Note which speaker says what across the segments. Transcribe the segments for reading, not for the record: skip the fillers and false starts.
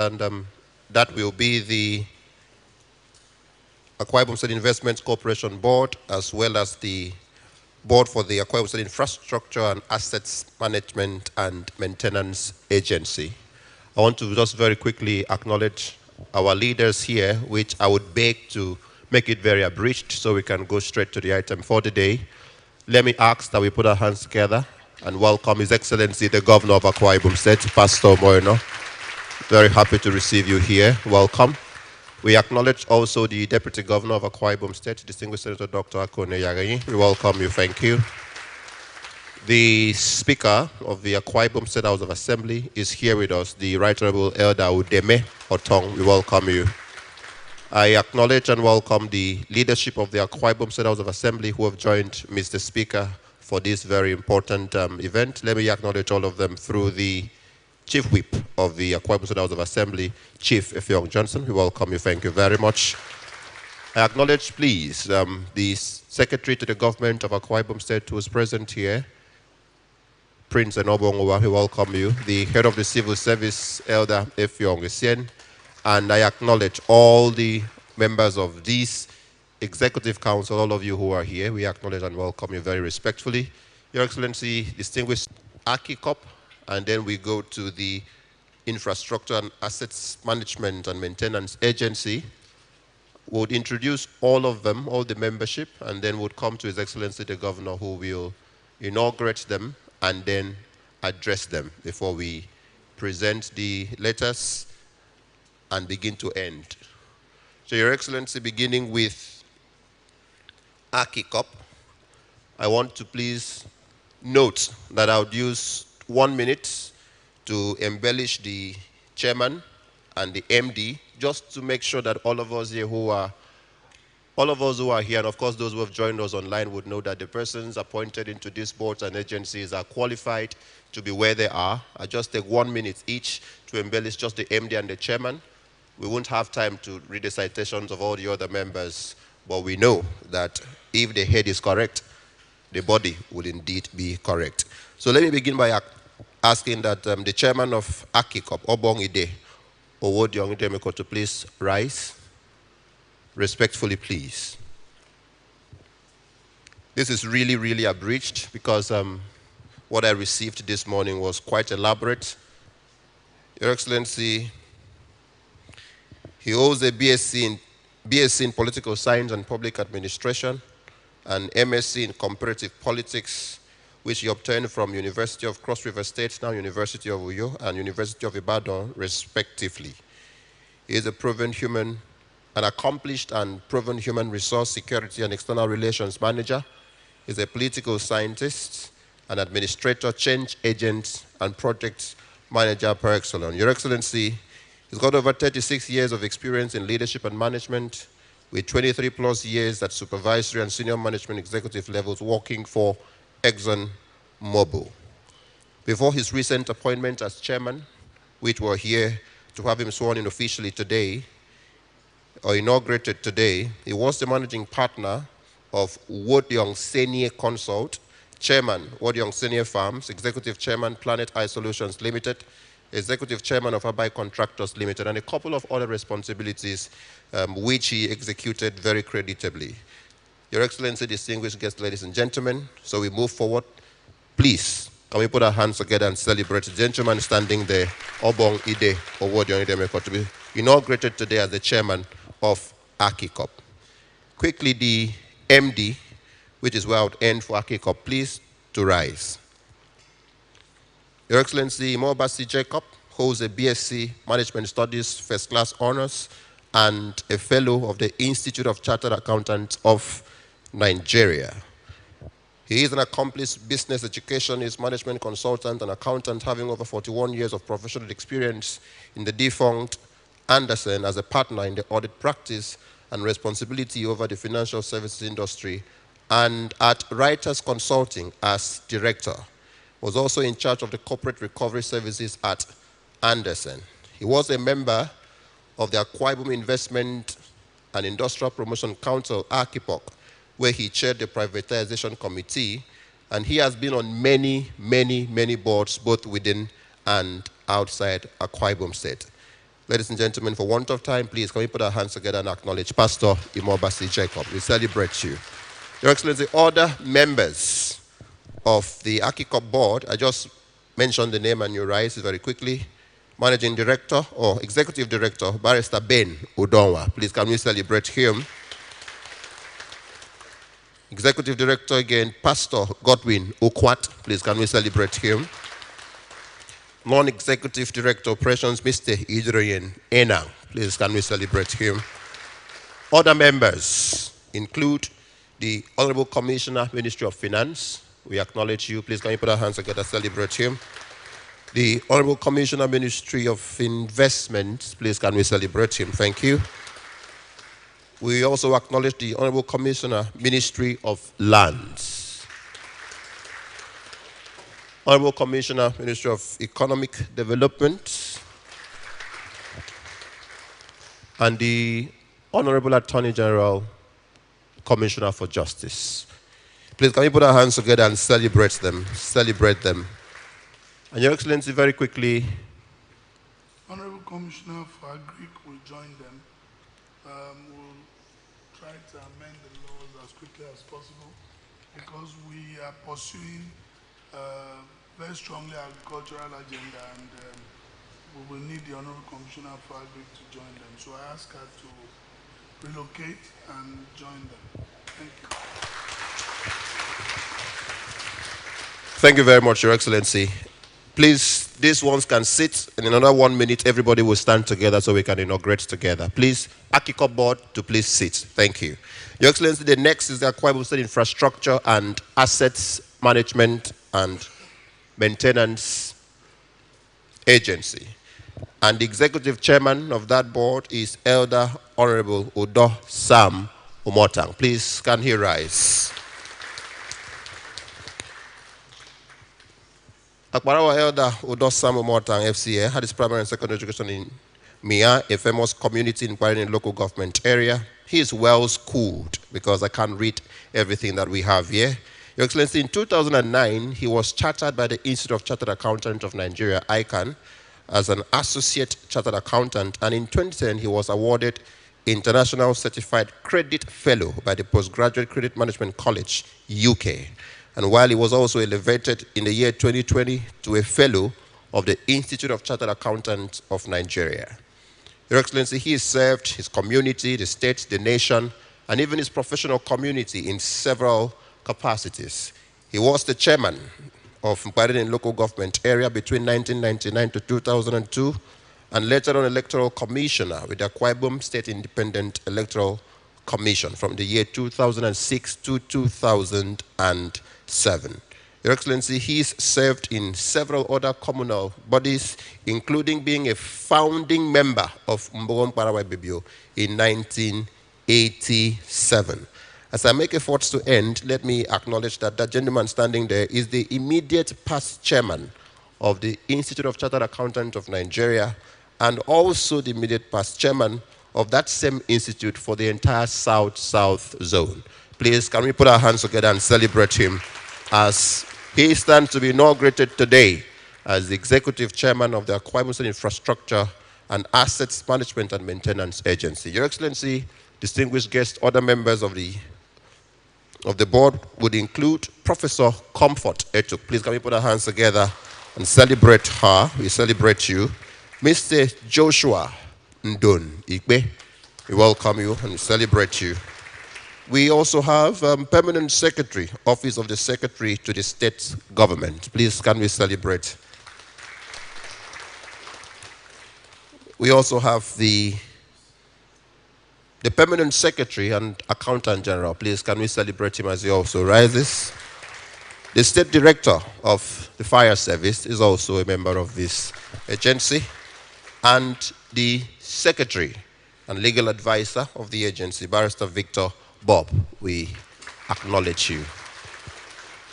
Speaker 1: and that will be the Akwa Ibom State Investment Corporation Board, as well as the Board for the Akwa Ibom State Infrastructure and Assets Management and Maintenance Agency. I want to just very quickly acknowledge our leaders here, which I would beg to make it very abridged so we can go straight to the item for the day. Let me ask that we put our hands together and welcome His Excellency, the Governor of Akwa Ibom State, Pastor Umo Eno. Very happy to receive you here. Welcome. We acknowledge also the Deputy Governor of Akwa Ibom State, Distinguished Senator Dr. Akone Yagayi. We welcome you. Thank you. The Speaker of the Akwa Ibom State House of Assembly is here with us, the Right Honorable Elder Udeme Otong. We welcome you. I acknowledge and welcome the leadership of the Akwa Ibom State House of Assembly who have joined Mr. Speaker for this very important event. Let me acknowledge all of them through the Chief Whip of the Akwa Ibom State House of Assembly, Chief Effiong Johnson. We welcome you. Thank you very much. I acknowledge, please, the Secretary to the Government of Akwa Ibom State who is present here, Prince Enobongowa. We welcome you. The Head of the Civil Service, Elder Effiong Esien. And I acknowledge all the members of this Executive Council, all of you who are here. We acknowledge and welcome you very respectfully. Your Excellency, distinguished AKICORP, and then we go to the Infrastructure and Assets Management and Maintenance Agency. We'll introduce all of them, all the membership, and then we'll come to His Excellency the Governor, who will inaugurate them and then address them before we present the letters and begin to end. So, Your Excellency, beginning with AKICORP, I want to please note that I would use 1 minute to embellish the chairman and the MD, just to make sure that all of us here who are here, and of course those who have joined us online would know that the persons appointed into these boards and agencies are qualified to be where they are. I just take 1 minute each to embellish just the MD and the chairman. We won't have time to read the citations of all the other members, but we know that if the head is correct, the body will indeed be correct. So let me begin by asking that the chairman of AKICORP, Obong Ide, Owodiong Idemeko, to please rise. Respectfully, please. This is really, really abridged because what I received this morning was quite elaborate. Your Excellency, he holds a BSc in Political Science and Public Administration, and MSc in Comparative Politics, which he obtained from University of Cross River State, now University of Uyo, and University of Ibadan, respectively. He is an accomplished and proven human resource security and external relations manager. He is a political scientist, an administrator, change agent, and project manager par excellence. Your Excellency, he's got over 36 years of experience in leadership and management, with 23 plus years at supervisory and senior management executive levels working for ExxonMobil. Before his recent appointment as chairman, which we're here to have him sworn in officially today, or inaugurated today, he was the managing partner of Wodiong Senior Consult, chairman, Wodiong Senior Farms, executive chairman, Planet Eye Solutions Limited, executive chairman of Abai Contractors Limited, and a couple of other responsibilities which he executed very creditably. Your Excellency, distinguished guests, ladies and gentlemen, so we move forward. Please, can we put our hands together and celebrate the gentleman standing there, Obong Ide Owodiong Idemeko, to be inaugurated today as the chairman of AKICORP. Quickly, the MD, which is where I would end for AKICORP, please to rise. Your Excellency, Imobasi Jacob holds a BSc Management Studies First Class Honors and a Fellow of the Institute of Chartered Accountants of Nigeria. He is an accomplished business educationist, management consultant, and accountant, having over 41 years of professional experience in the defunct Anderson as a partner in the audit practice and responsibility over the financial services industry, and at Writers Consulting as director. Was also in charge of the corporate recovery services at Anderson. He was a member of the Akwa Ibom Investment and Industrial Promotion Council, AKIPOC, where he chaired the privatization committee, and he has been on many boards, both within and outside Akwa Ibom State. Ladies and gentlemen, for want of time, please, can we put our hands together and acknowledge Pastor Umo Jacob. We celebrate you. Your Excellency, other members of the AKICORP board, I just mentioned the name and you rise very quickly. Managing Director or Executive Director, Barrister Ben Udonwa. Please, can we celebrate him? Executive Director again, Pastor Godwin Okwat. Please, can we celebrate him? Non-Executive Director Operations, Mr. Umo Eno. Please, can we celebrate him? Other members include the Honorable Commissioner, Ministry of Finance. We acknowledge you. Please, can you put our hands together, celebrate him? The Honorable Commissioner, Ministry of Investment. Please, can we celebrate him? Thank you. We also acknowledge the Honorable Commissioner, Ministry of Lands. Honorable Commissioner, Ministry of Economic Development. And the Honorable Attorney General, Commissioner for Justice. Please, can we put our hands together and celebrate them? Celebrate them. And Your Excellency, very quickly.
Speaker 2: Honorable Commissioner for Agric will join them. We'll try to amend the laws as quickly as possible because we are pursuing very strongly agricultural agenda, and we will need the Honorable Commissioner for Agric to join them. So I ask her to relocate and join them. Thank you.
Speaker 1: Thank you very much, Your Excellency. Please, these ones can sit, and in another 1 minute, everybody will stand together so we can inaugurate together. Please, AKICORP board to please sit. Thank you. Your Excellency, the next is the Akwa Ibom State Infrastructure and Assets Management and Maintenance Agency. And the executive chairman of that board is Elder Honorable Udo Sam Umotang. Please, can he rise? Akbarawa Elder Udo Sam Umotang, FCA, had his primary and secondary education in Mia, a famous community inquiring in local government area. He is well schooled because I can't read everything that we have here. Your Excellency, in 2009, he was chartered by the Institute of Chartered Accountants of Nigeria, ICANN, as an associate chartered accountant, and in 2010, he was awarded International Certified Credit Fellow by the Postgraduate Credit Management College, UK. And while he was also elevated in the year 2020 to a fellow of the Institute of Chartered Accountants of Nigeria. Your Excellency, he has served his community, the state, the nation, and even his professional community in several capacities. He was the chairman of Mbadiin local government area between 1999 to 2002, and later on electoral commissioner with the Akwa Ibom State Independent Electoral Commission from the year 2006 to 2007. Your Excellency, he's served in several other communal bodies, including being a founding member of Akwa Ibom in 1987. As I make efforts to end, let me acknowledge that that gentleman standing there is the immediate past chairman of the Institute of Chartered Accountants of Nigeria, and also the immediate past chairman of that same institute for the entire South-South zone. Please, can we put our hands together and celebrate him as he stands to be inaugurated today as the executive chairman of the Akwa Ibom State Infrastructure and Assets Management and Maintenance Agency. Your Excellency, distinguished guests, other members of the board would include Professor Comfort Etuk. Please, can we put our hands together and celebrate her? We celebrate you. Mr. Joshua Ndon Ikbe, we welcome you and celebrate you. We also have Permanent Secretary, Office of the Secretary to the State Government. Please, can we celebrate? We also have the Permanent Secretary and Accountant General. Please, can we celebrate him as he also rises? The State Director of the Fire Service is also a member of this agency. And the Secretary and Legal Advisor of the agency, Barrister Victor Bob, we acknowledge you.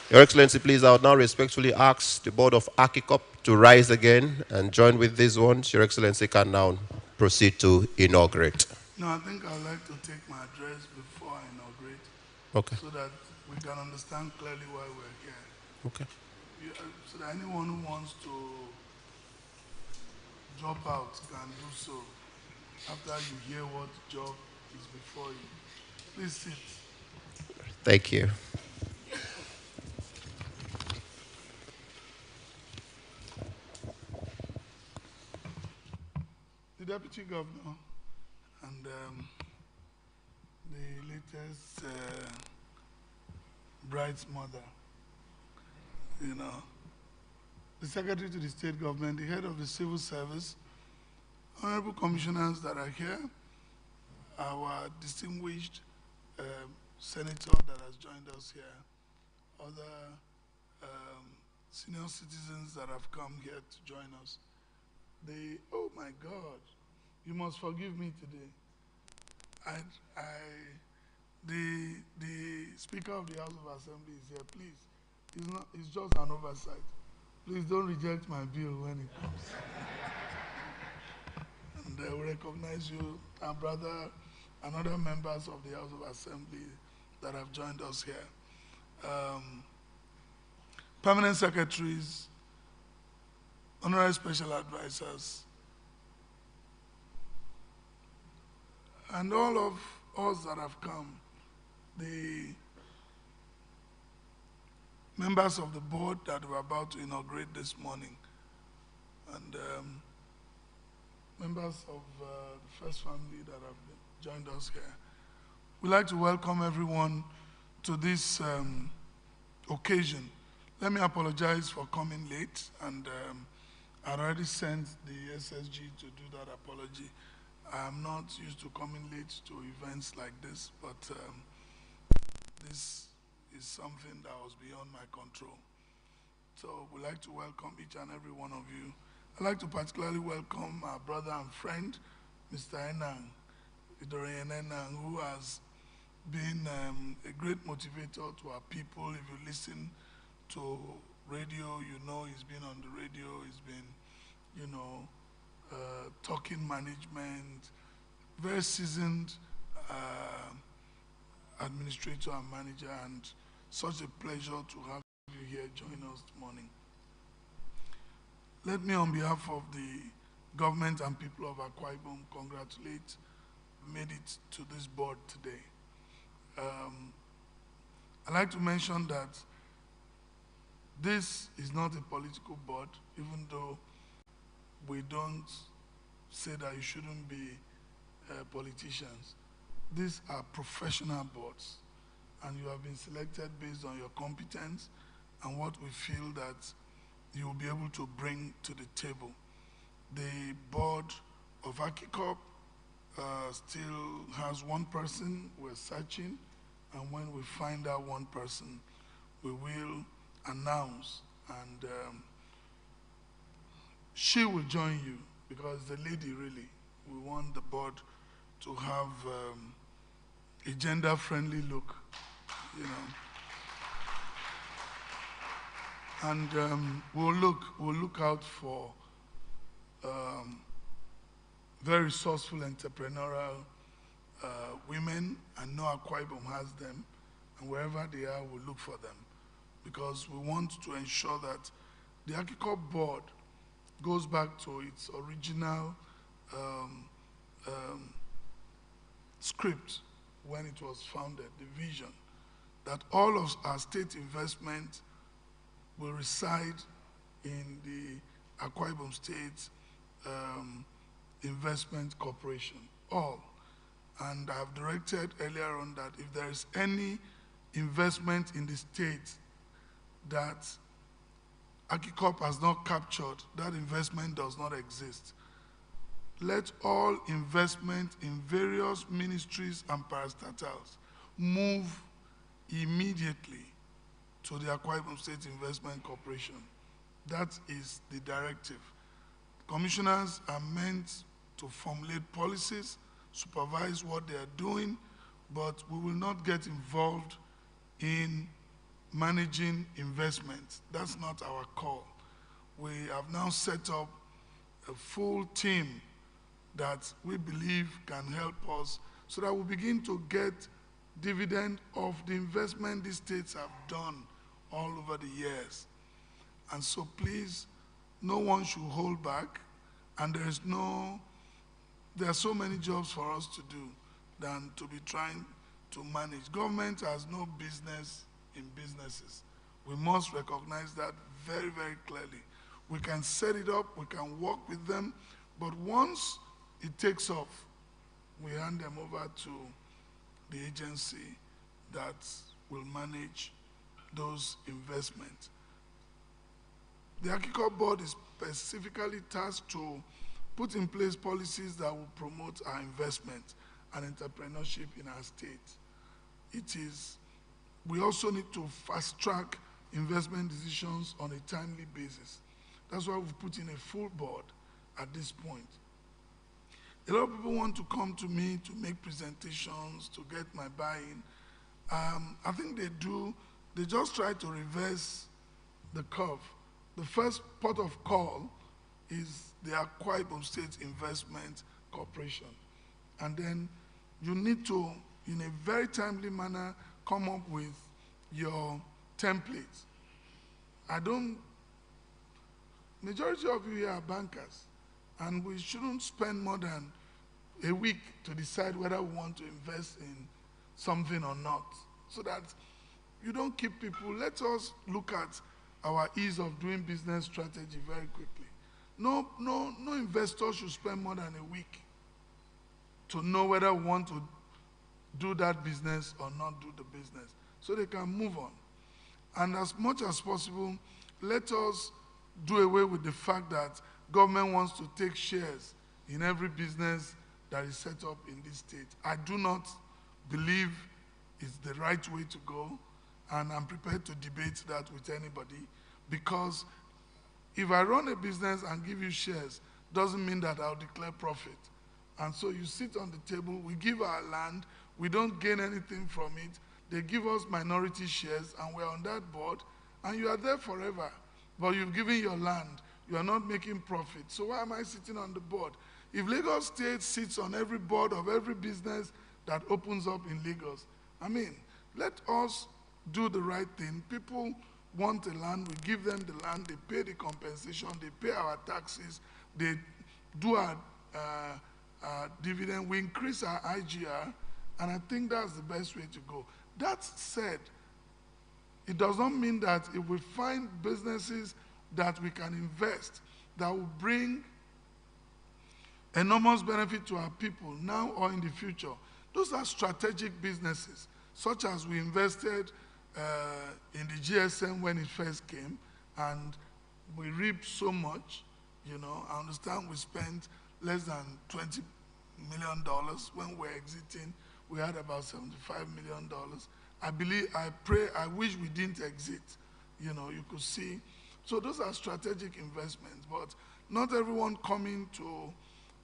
Speaker 1: Your Excellency, please, I would now respectfully ask the board of AKICORP to rise again and join with these ones. Your Excellency can now proceed to inaugurate.
Speaker 2: No, I think I'd like to take my address before I inaugurate.
Speaker 1: Okay.
Speaker 2: So that we can understand clearly why we're here.
Speaker 1: Okay.
Speaker 2: So that anyone who wants to drop out can do so after you hear what job is before you. Please sit.
Speaker 1: Thank you.
Speaker 2: The Deputy Governor and the latest bride's mother, you know, the Secretary to the State Government, the head of the Civil Service, honorable commissioners that are here, our distinguished senator that has joined us here, other senior citizens that have come here to join us. Oh my God, you must forgive me today. The Speaker of the House of Assembly is here, please. It's just an oversight. Please don't reject my bill when it comes. And I will recognize you, our brother, and other members of the House of Assembly that have joined us here. Permanent secretaries, honorary special advisors, and all of us that have come, the members of the board that we're about to inaugurate this morning, and members of the first family that have joined us here. We'd like to welcome everyone to this occasion. Let me apologize for coming late, and I already sent the SSG to do that apology. I'm not used to coming late to events like this, but this is something that was beyond my control. So we'd like to welcome each and every one of you. I'd like to particularly welcome our brother and friend, Mr. Enang, who has been a great motivator to our people. If you listen to radio, you know he's been on the radio, he's been, you know, talking management, very seasoned administrator and manager, and such a pleasure to have you here join us this morning. Let me, on behalf of the government and people of Akwa Ibom, congratulate made it to this board today. I'd like to mention that this is not a political board, even though we don't say that you shouldn't be politicians. These are professional boards, and you have been selected based on your competence and what we feel that you will be able to bring to the table. The board of AKICORP still has one person. We're searching, and when we find out one person, we will announce, and she will join you, because the lady really, we want the board to have a gender-friendly look, you know. And we'll look out for very resourceful entrepreneurial women. I know Akwa Ibom has them, and wherever they are, we'll look for them, because we want to ensure that the AKICORP board goes back to its original script when it was founded, the vision, that all of our state investment will reside in the Akwa Ibom State Investment Corporation, all. And I've directed earlier on that if there is any investment in the state that AKICORP has not captured, that investment does not exist. Let all investment in various ministries and parastatals move immediately to the Akwa Ibom State Investment Corporation. That is the directive. Commissioners are meant to formulate policies, supervise what they are doing, but we will not get involved in managing investments. That's not our call. We have now set up a full team that we believe can help us so that we begin to get dividend of the investment these states have done all over the years. And so please, no one should hold back. And there are so many jobs for us to do than to be trying to manage. Government has no business in businesses. We must recognize that very, very clearly. We can set it up, we can work with them, but once it takes off, we hand them over to the agency that will manage those investments. The AKICORP board is specifically tasked to put in place policies that will promote our investment and entrepreneurship in our state. We also need to fast track investment decisions on a timely basis. That's why we've put in a full board at this point. A lot of people want to come to me to make presentations, to get my buy-in. I think they just try to reverse the curve. The first port of call is the Akwa Ibom State Investment Corporation. And then you need to, in a very timely manner, come up with your template. Majority of you here are bankers, and we shouldn't spend more than a week to decide whether we want to invest in something or not, so that you don't keep people. Let us look at our ease of doing business strategy very quickly. No investor should spend more than a week to know whether we want to do that business or not do the business, so they can move on. And as much as possible, let us do away with the fact that government wants to take shares in every business that is set up in this state. I do not believe it's the right way to go, and I'm prepared to debate that with anybody, because if I run a business and give you shares, doesn't mean that I'll declare profit. And so you sit on the table, we give our land, we don't gain anything from it, they give us minority shares, and we're on that board, and you are there forever. But you've given your land, you are not making profit. So why am I sitting on the board? If Lagos State sits on every board of every business that opens up in Lagos, I mean, let us do the right thing. People want the land, we give them the land, they pay the compensation, they pay our taxes, they do our dividend, we increase our IGR, and I think that's the best way to go. That said, it does not mean that if we find businesses that we can invest that will bring enormous benefit to our people now or in the future, those are strategic businesses, such as we invested in the GSM when it first came, and we reaped so much. I understand we spent less than $20 million. When we were exiting, we had about $75 million. I wish we didn't exit. You could see. So those are strategic investments, but not everyone coming to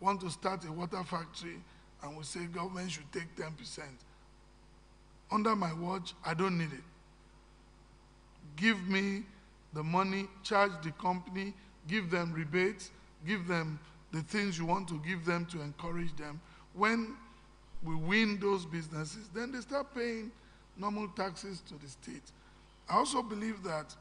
Speaker 2: want to start a water factory and we say government should take 10%. Under my watch, I don't need it. Give me the money, charge the company, give them rebates, give them the things you want to give them to encourage them. When we win those businesses, then they start paying normal taxes to the state. I also believe that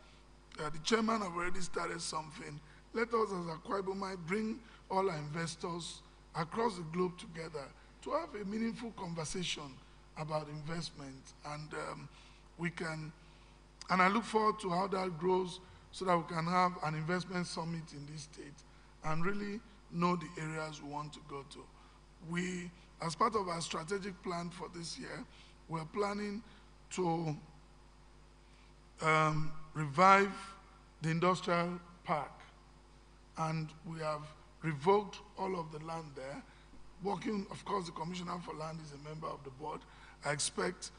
Speaker 2: the chairman have already started something. Let us as Akwa Ibom bring all our investors across the globe together to have a meaningful conversation about investment. And I look forward to how that grows so that we can have an investment summit in this state and really know the areas we want to go to. We, as part of our strategic plan for this year, we're planning to revive the industrial park. And we have revoked all of the land there. Working, of course, the Commissioner for Land is a member of the board. I expect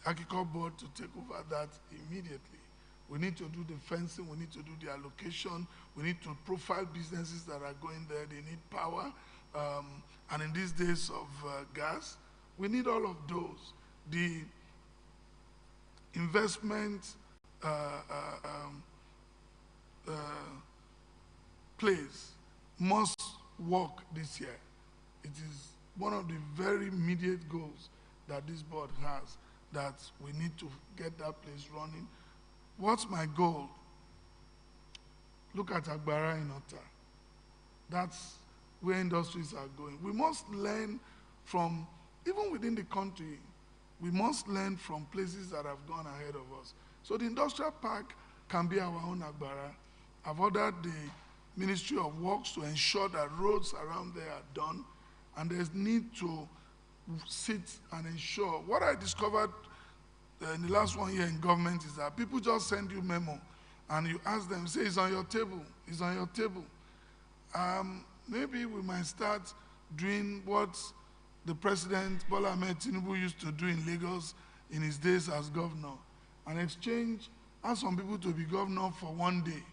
Speaker 2: AKICORP board to take over that immediately. We need to do the fencing, we need to do the allocation, we need to profile businesses that are going there, they need power. And in these days of gas, we need all of those. The investment place must work this year. It is one of the very immediate goals that this board has, that we need to get that place running. What's my goal? Look at Agbara in Ota. That's where industries are going. We must learn from, even within the country, we must learn from places that have gone ahead of us. So the industrial park can be our own Agbara. I've ordered the Ministry of Works to ensure that roads around there are done, and there's need to sit and ensure. What I discovered in the last 1 year in government is that people just send you memo, and you ask them, say, it's on your table, it's on your table. Maybe we might start doing what the President Bola Ahmed Tinubu used to do in Lagos in his days as governor, and exchange, ask some people to be governor for 1 day,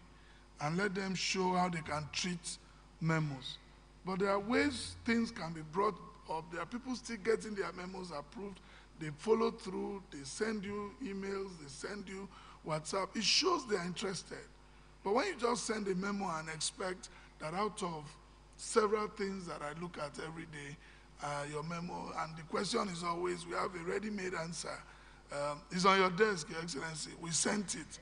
Speaker 2: and let them show how they can treat memos. But there are ways things can be brought up. There are people still getting their memos approved. They follow through, they send you emails, they send you WhatsApp. It shows they're interested. But when you just send a memo and expect that out of several things that I look at every day, your memo, and the question is always, we have a ready-made answer. It's on your desk, Your Excellency. We sent it.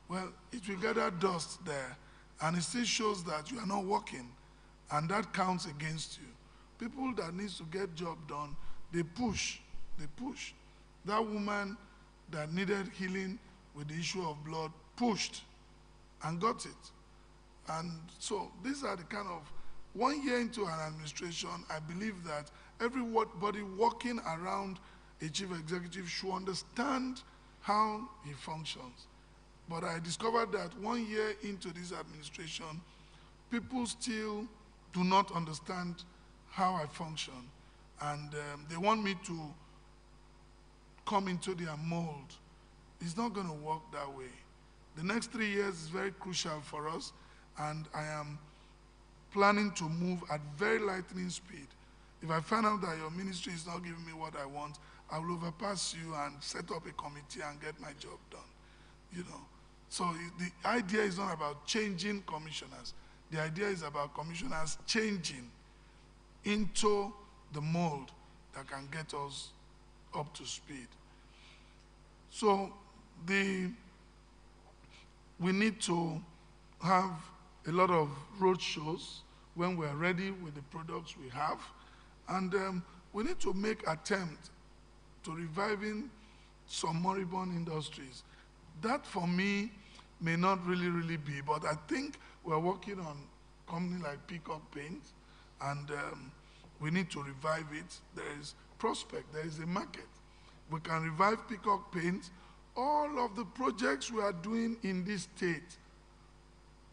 Speaker 2: Well, it will gather dust there, and it still shows that you are not working, and that counts against you. People that need to get job done, they push. That woman that needed healing with the issue of blood pushed and got it. And so these are the kind of, 1 year into an administration, I believe that everybody working around a chief executive should understand how he functions. But I discovered that 1 year into this administration, people still do not understand how I function. And they want me to come into their mold. It's not going to work that way. The next 3 years is very crucial for us, and I am planning to move at very lightning speed. If I find out that your ministry is not giving me what I want, I will overpass you and set up a committee and get my job done. You know. So the idea is not about changing commissioners. The idea is about commissioners changing into the mold that can get us up to speed. So we need to have a lot of road shows when we're ready with the products we have, and we need to make attempt to reviving some moribund industries. That for me may not really be, but I think we're working on a company like Peacock Paint, and we need to revive it. There is prospect, there is a market. We can revive Peacock Paint. All of the projects we are doing in this state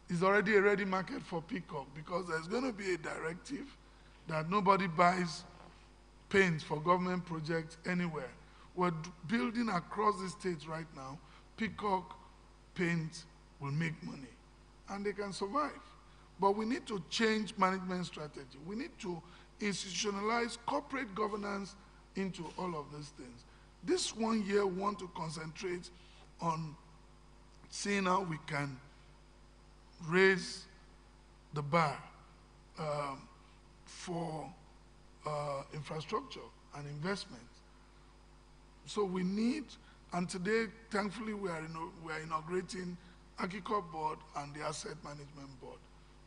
Speaker 2: is already a ready market for Peacock, because there's going to be a directive that nobody buys paint for government projects anywhere. We're building across the state right now. Peacock Paint will make money, and they can survive. But we need to change management strategy. We need to institutionalize corporate governance into all of these things. This 1 year, we want to concentrate on seeing how we can raise the bar for infrastructure and investment. So we need, and today, thankfully, we are inaugurating AKICORP board and the asset management board.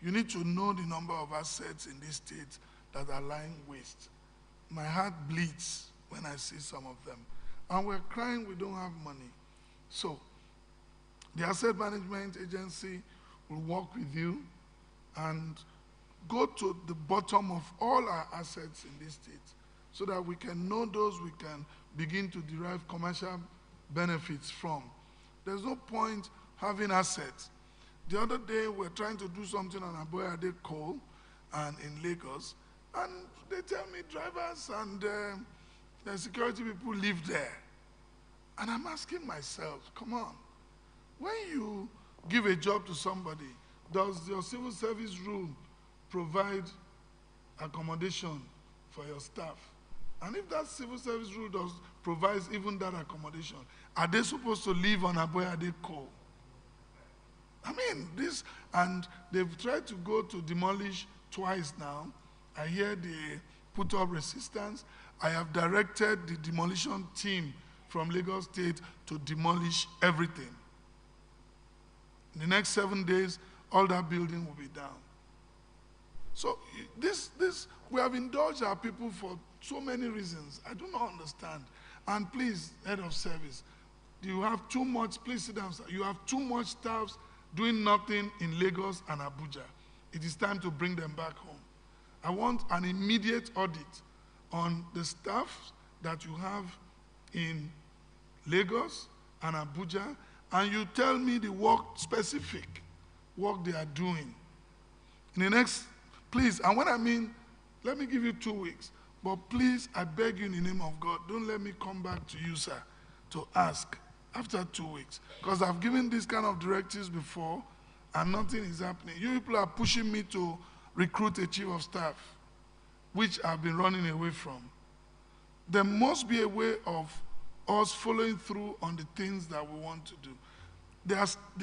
Speaker 2: You need to know the number of assets in this state that are lying waste. My heart bleeds when I see some of them. And we're crying we don't have money. So the asset management agency will work with you and go to the bottom of all our assets in this state so that we can know those we can begin to derive commercial benefits from. There's no point having assets. The other day, we're trying to do something on Aboyade Coal and in Lagos, and they tell me drivers and the security people live there. And I'm asking myself, come on, when you give a job to somebody, does your civil service rule provide accommodation for your staff? And if that civil service rule provides even that accommodation, are they supposed to live on Aboyade Coal? I mean, this, and they've tried to go to demolish twice now. I hear they put up resistance. I have directed the demolition team from Lagos State to demolish everything. In the next 7 days, all that building will be down. So we have indulged our people for so many reasons. I do not understand. And please, head of service, you have too much, please sit down, sir. You have too much staffs doing nothing in Lagos and Abuja. It is time to bring them back home. I want an immediate audit on the staff that you have in Lagos and Abuja, and you tell me the specific work they are doing. In the next, please, and when I mean, let me give you 2 weeks, but please, I beg you in the name of God, don't let me come back to you, sir, to ask after 2 weeks. Because I've given these kind of directives before, and nothing is happening. You people are pushing me to recruit a chief of staff, which I've been running away from. There must be a way of us following through on the things that we want to do. They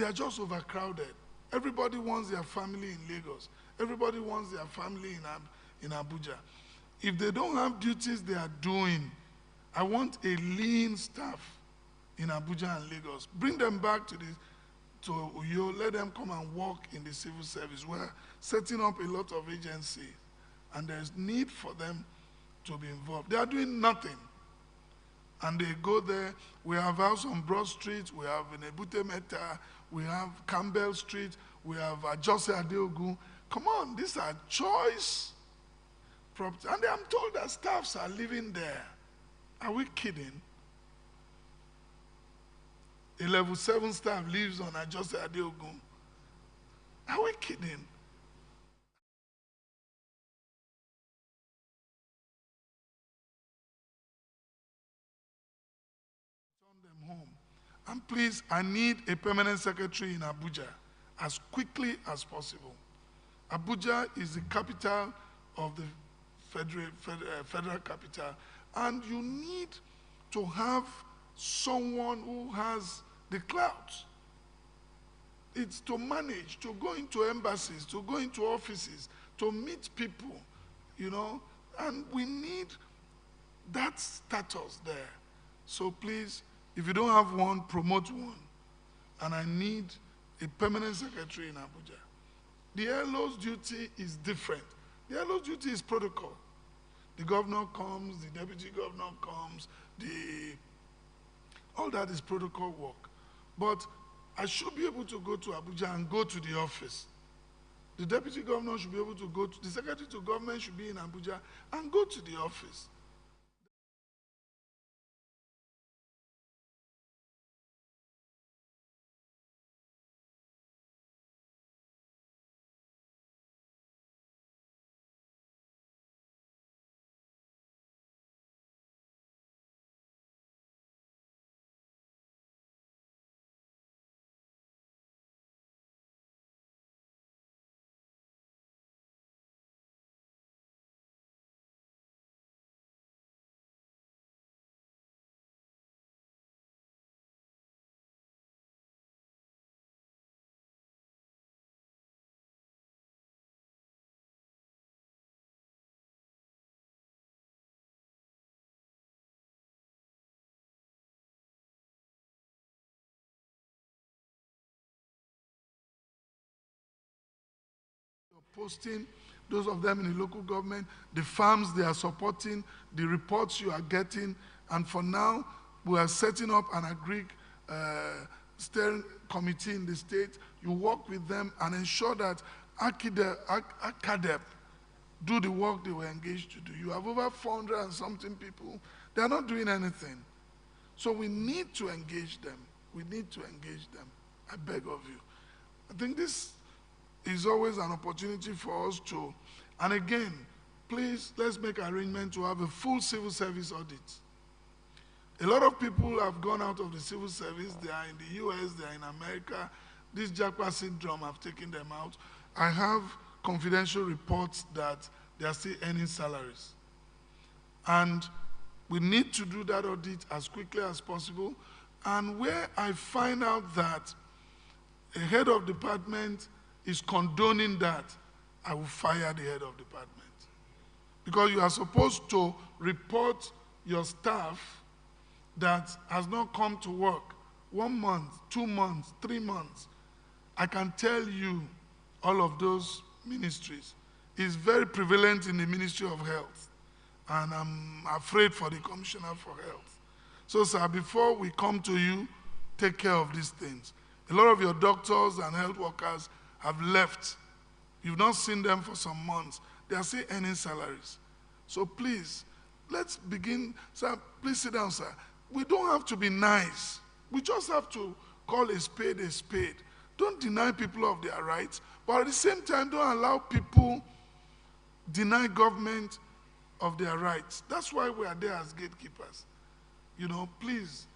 Speaker 2: are just overcrowded. Everybody wants their family in Lagos. Everybody wants their family in Abuja. If they don't have duties they are doing, I want a lean staff in Abuja and Lagos. Bring them back to Uyo, let them come and work in the civil service. We're setting up a lot of agencies, and there's need for them to be involved. They are doing nothing. And they go there. We have house on Broad Street, we have Nebute Meta, we have Campbell Street, we have Jose Adeogun. Come on, these are choice property. And I'm told that staffs are living there. Are we kidding? A level 7 staff lives on Jose Adeogun. Are we kidding? Home. And please, I need a permanent secretary in Abuja as quickly as possible. Abuja is the capital of the federal capital, and you need to have someone who has the clout. It's to manage, to go into embassies, to go into offices, to meet people, you know, and we need that status there. So please, if you don't have one, promote one. And I need a permanent secretary in Abuja. The LO's duty is different. The LO's duty is protocol. The governor comes, the deputy governor comes, all that is protocol work. But I should be able to go to Abuja and go to the office. The deputy governor should be able to go to, the secretary to government should be in Abuja and go to the office. Posting, those of them in the local government, the farms they are supporting, the reports you are getting, and for now, we are setting up an agri steering committee in the state. You work with them and ensure that AKICORP do the work they were engaged to do. You have over 400 and something people. They are not doing anything. So we need to engage them. We need to engage them. I beg of you. I think this is always an opportunity for us to, and again, please, let's make arrangement to have a full civil service audit. A lot of people have gone out of the civil service. They are in the US, they are in America. This Japa syndrome have taken them out. I have confidential reports that they are still earning salaries. And we need to do that audit as quickly as possible. And where I find out that a head of department is condoning that, I will fire the head of department. Because you are supposed to report your staff that has not come to work 1 month, 2 months, 3 months. I can tell you all of those ministries. is very prevalent in the Ministry of Health. And I'm afraid for the Commissioner for Health. So, sir, before we come to you, take care of these things. A lot of your doctors and health workers have left. You've not seen them for some months. They are still earning salaries. So please, let's begin. Sir, please sit down, sir. We don't have to be nice. We just have to call a spade a spade. Don't deny people of their rights, but at the same time, don't allow people deny government of their rights. That's why we are there as gatekeepers. You know, please,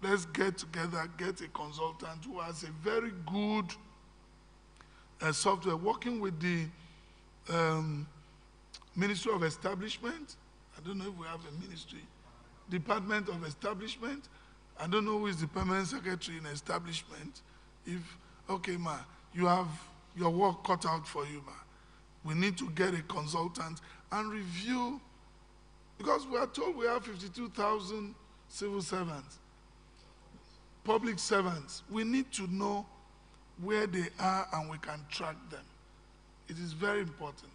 Speaker 2: let's get together, get a consultant who has a very good software, working with the Ministry of Establishment. I don't know if we have a ministry. Department of Establishment. I don't know who is the permanent secretary in establishment. If, okay, ma, you have your work cut out for you, ma. We need to get a consultant and review, because we are told we have 52,000 civil servants, public servants. We need to know where they are and we can track them. It is very important.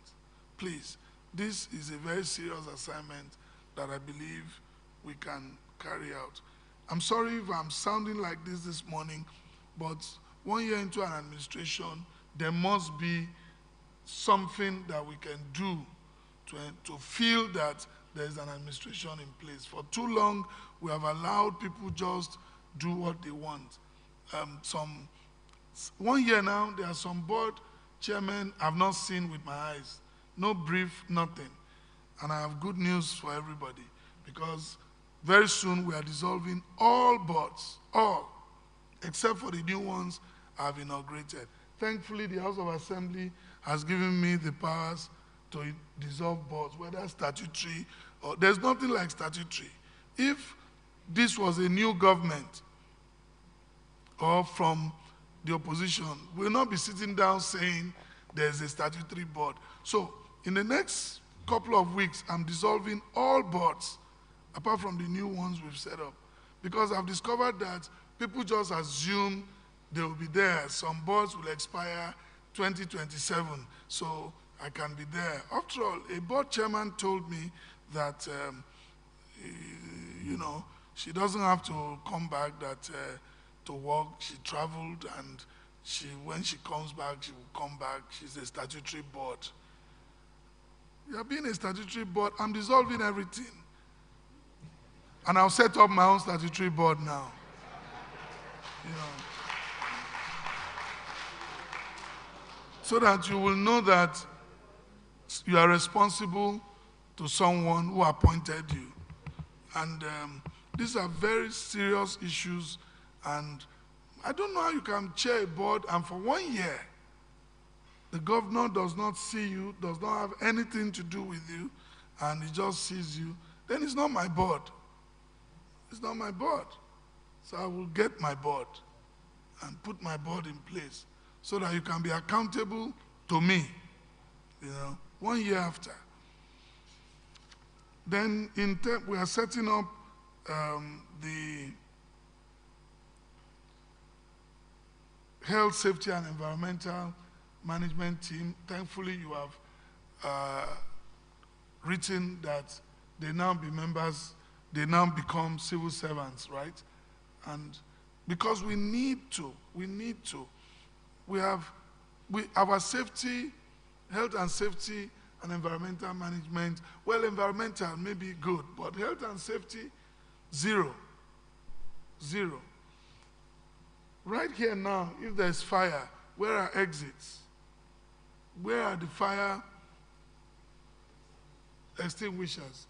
Speaker 2: Please, this is a very serious assignment that I believe we can carry out. I'm sorry if I'm sounding like this morning, but 1 year into an administration, there must be something that we can do to feel that there's an administration in place. For too long, we have allowed people just do what they want. 1 year now, there are some board chairmen I've not seen with my eyes. No brief, nothing. And I have good news for everybody, because very soon we are dissolving all boards, all, except for the new ones I've inaugurated. Thankfully, the House of Assembly has given me the powers to dissolve boards, whether statutory or, there's nothing like statutory. If this was a new government or from the opposition, we'll not be sitting down saying there's a statutory board. So in the next couple of weeks, I'm dissolving all boards, apart from the new ones we've set up. Because I've discovered that people just assume they will be there. Some boards will expire 2027, so I can be there. After all, a board chairman told me that, you know, she doesn't have to come back to work. She traveled, and when she comes back, she will come back. She's a statutory board. You're being a statutory board. I'm dissolving everything. And I'll set up my own statutory board now. You know. So that you will know that you are responsible to someone who appointed you. And these are very serious issues, and I don't know how you can chair a board and for 1 year, the governor does not see you, does not have anything to do with you, and he just sees you. Then it's not my board. It's not my board. So I will get my board and put my board in place so that you can be accountable to me, you know, 1 year after. Then we are setting up the health, safety, and environmental management team. Thankfully, you have written that they now be members, they now become civil servants, right? And because we need to. Our safety, health and safety and environmental management, well, environmental may be good, but health and safety, zero. Right here now, if there's fire, where are exits? Where are the fire extinguishers?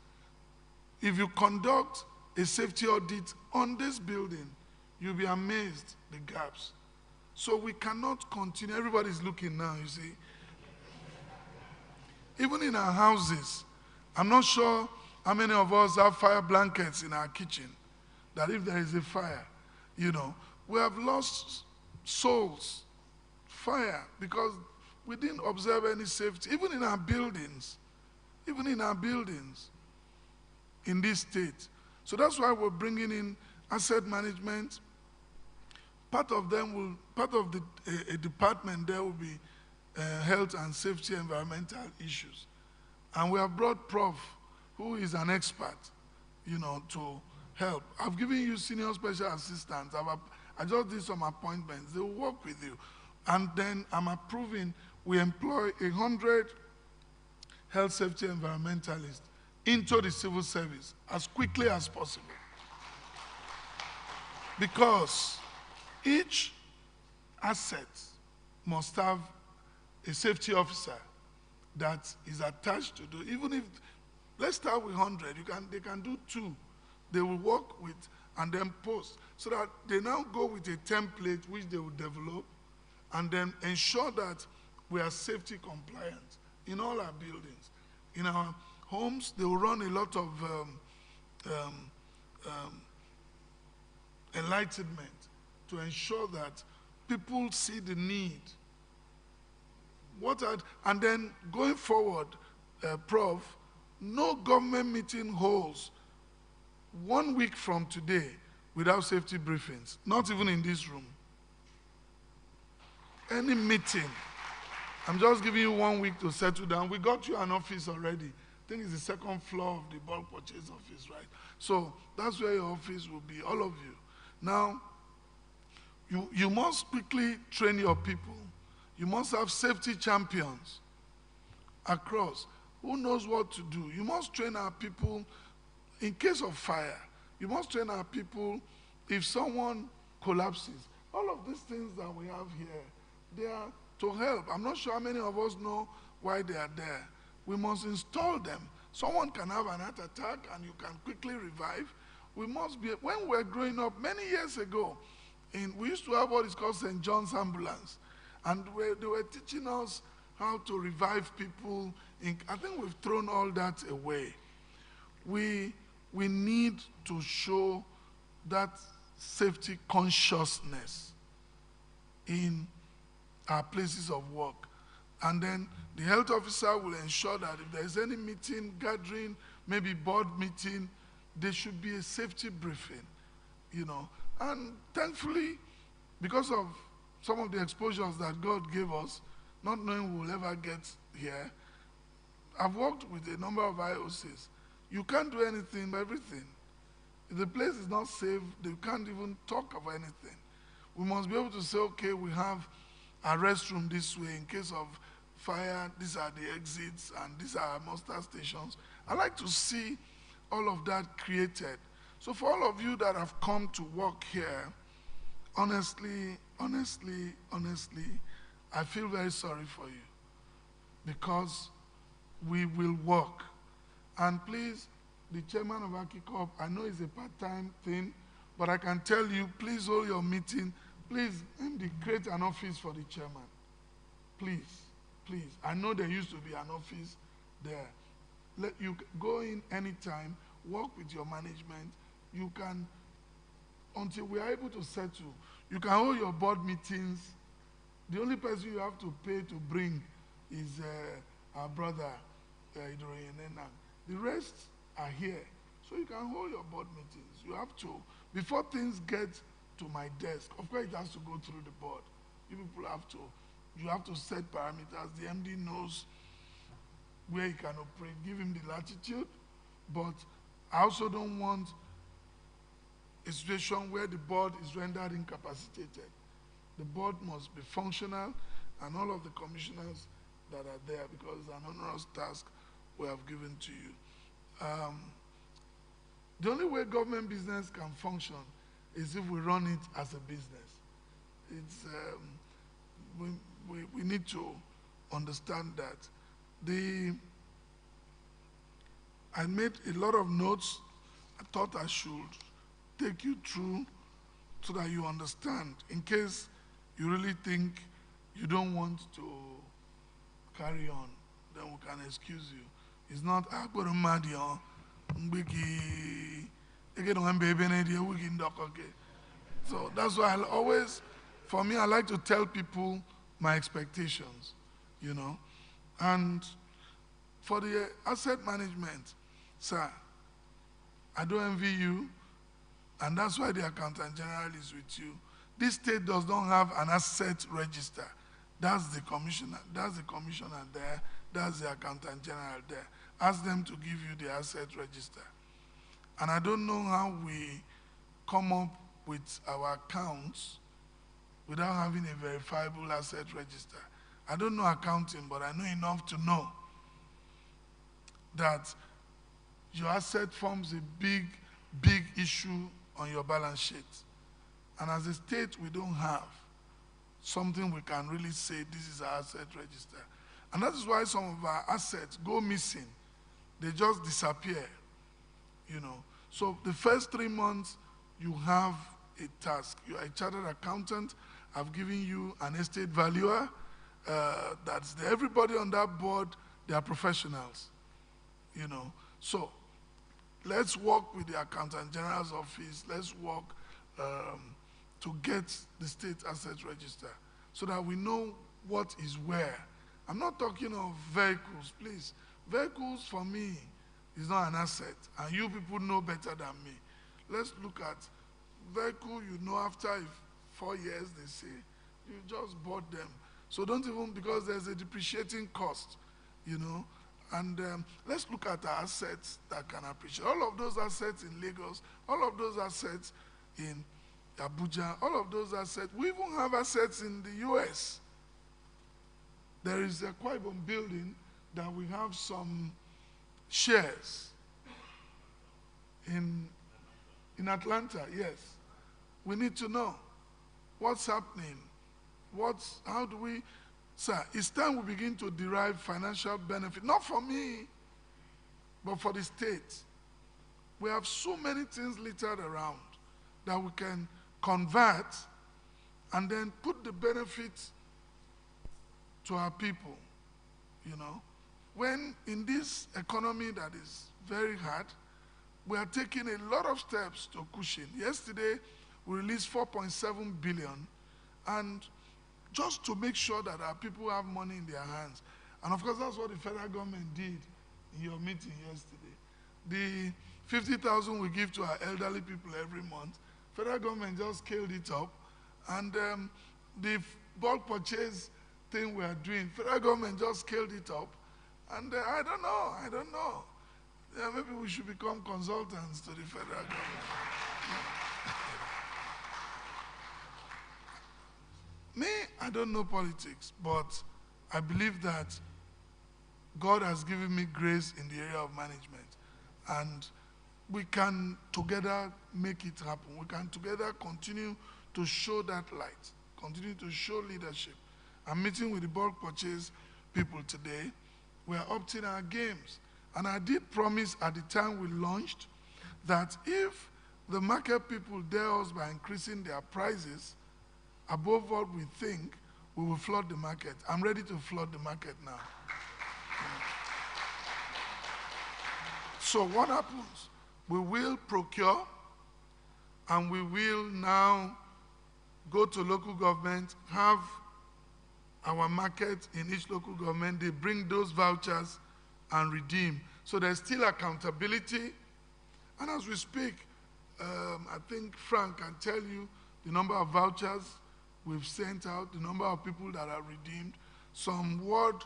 Speaker 2: If you conduct a safety audit on this building, you'll be amazed the gaps. So we cannot continue. Everybody's looking now, you see. Even in our houses, I'm not sure how many of us have fire blankets in our kitchen, that if there is a fire, you know, we have lost souls, fire, because we didn't observe any safety, even in our buildings, in this state. So that's why we're bringing in asset management. Part of a department there will be health and safety environmental issues. And we have brought Prof, who is an expert, to help. I've given you senior special assistants. I just did some appointments. They will work with you. And then I'm approving, we employ 100 health safety environmentalists into the civil service as quickly as possible. Because each asset must have a safety officer that is attached to do, even if, let's start with 100, they can do 2. They will work with and then post, so that they now go with a template which they will develop and then ensure that we are safety compliant in all our buildings. In our homes, they will run a lot of enlightenment to ensure that people see the need. And then going forward, Prof, no government meeting holds 1 week from today without safety briefings, not even in this room. Any meeting, I'm just giving you 1 week to settle down. We got you an office already. I think it's the second floor of the bulk purchase office, right? So that's where your office will be, all of you. Now, you must quickly train your people. You must have safety champions across who knows what to do. You must train our people in case of fire. You must train our people if someone collapses. All of these things that we have here, they are to help. I'm not sure how many of us know why they are there. We must install them. Someone can have an heart attack and you can quickly revive. We must be, when we were growing up many years ago, we used to have what is called St. John's Ambulance. And they were teaching us how to revive people. I think we've thrown all that away. We need to show that safety consciousness in our places of work. And then the health officer will ensure that if there's any meeting, gathering, maybe board meeting, there should be a safety briefing, And thankfully, because of some of the exposures that God gave us, not knowing we'll ever get here, I've worked with a number of IOCs. You can't do anything, everything. If the place is not safe, they can't even talk about anything. We must be able to say, okay, we have a restroom this way in case of fire, these are the exits, and these are our muster stations. I like to see all of that created. So for all of you that have come to work here, honestly, I feel very sorry for you, because we will work. And please, the chairman of AKICORP, I know it's a part-time thing, but I can tell you, please hold your meeting. Please, create an office for the chairman. Please, please. I know there used to be an office there. Let you go in anytime, work with your management. You can, until we are able to settle, you can hold your board meetings. The only person you have to pay to bring is our brother, Eno. The rest are here. So you can hold your board meetings. You have to, before things get to my desk, of course it has to go through the board. You people have to set parameters. The MD knows where he can operate, give him the latitude, but I also don't want a situation where the board is rendered incapacitated. The board must be functional, and all of the commissioners that are there, because it's an onerous task we have given to you. The only way government business can function is if we run it as a business. It's, we need to understand that. I made a lot of notes. I thought I should take you through so that you understand, in case you really think you don't want to carry on, then we can excuse you. It's not, so that's why I always, for me, I like to tell people my expectations, And for the asset management, sir, I don't envy you, and that's why the Accountant General is with you. This state does not have an asset register. That's the commissioner there, that's the accountant general there. Ask them to give you the asset register. And I don't know how we come up with our accounts without having a verifiable asset register. I don't know accounting, but I know enough to know that your asset forms a big, big issue on your balance sheet. And as a state, we don't have something we can really say this is our asset register. And that is why some of our assets go missing. They just disappear, you know. So the first 3 months, you have a task. You are a chartered accountant. I've given you an estate valuer. That's there. Everybody on that board, they are professionals, you know. So let's work with the Accountant General's office. Let's work to get the state asset register so that we know what is where. I'm not talking of vehicles, please. Vehicles for me is not an asset, and you people know better than me. Let's look at vehicle, you know, after 4 years, they say, you just bought them. So don't even, because there's a depreciating cost, you know. And let's look at our assets that can appreciate. All of those assets in Lagos, all of those assets in Abuja, all of those assets. We even have assets in the US. There is a Akwa Ibom building that we have some shares in Atlanta, yes. We need to know what's happening. How do we, sir, it's time we begin to derive financial benefit, not for me, but for the state. We have so many things littered around that we can convert and then put the benefits to our people, you know. When in this economy that is very hard, we are taking a lot of steps to cushion. Yesterday, we released 4.7 billion, and just to make sure that our people have money in their hands. And of course, that's what the federal government did in your meeting yesterday. The 50,000 we give to our elderly people every month, federal government just scaled it up, and the bulk purchase thing we are doing, federal government just scaled it up, and I don't know. Yeah, maybe we should become consultants to the federal government. Me, I don't know politics, but I believe that God has given me grace in the area of management, and we can together make it happen. We can together continue to show that light, continue to show leadership. I'm meeting with the bulk purchase people today. We are upping our games. And I did promise at the time we launched that if the market people dare us by increasing their prices above what we think, we will flood the market. I'm ready to flood the market now. So what happens? We will procure, and we will now go to local government, have our market in each local government. They bring those vouchers and redeem. So there's still accountability. And as we speak, I think Frank can tell you the number of vouchers we've sent out, the number of people that are redeemed. Some ward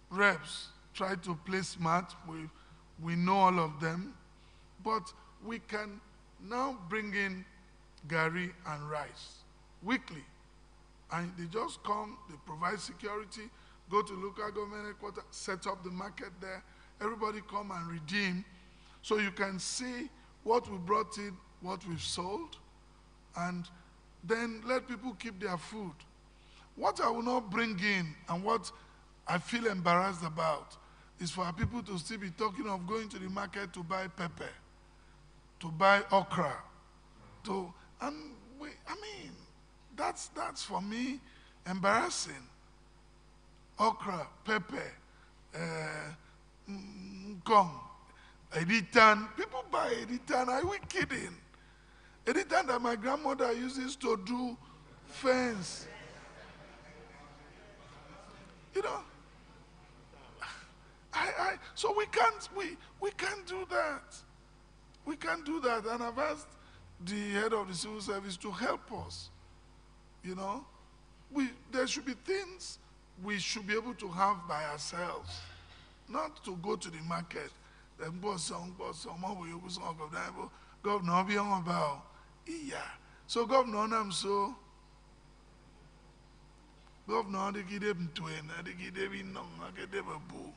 Speaker 2: reps try to play smart. We know all of them. But we can now bring in gari and rice weekly. And they just come, they provide security, go to local government headquarters, set up the market there, everybody come and redeem, so you can see what we brought in, what we've sold, and then let people keep their food. What I will not bring in, and what I feel embarrassed about, is for our people to still be talking of going to the market to buy pepper, to buy okra, that's for me embarrassing. Okra, pepper, gum, editan. People buy editan. Are we kidding? Editan that my grandmother uses to do fence. You know. So we can't do that. We can't do that. And I've asked the head of the civil service to help us. You know, there should be things we should be able to have by ourselves, not to go to the market. Governor, be on about, yeah. So governor, I'm so. Governor, they give them twin, they give them no, they give them a boo.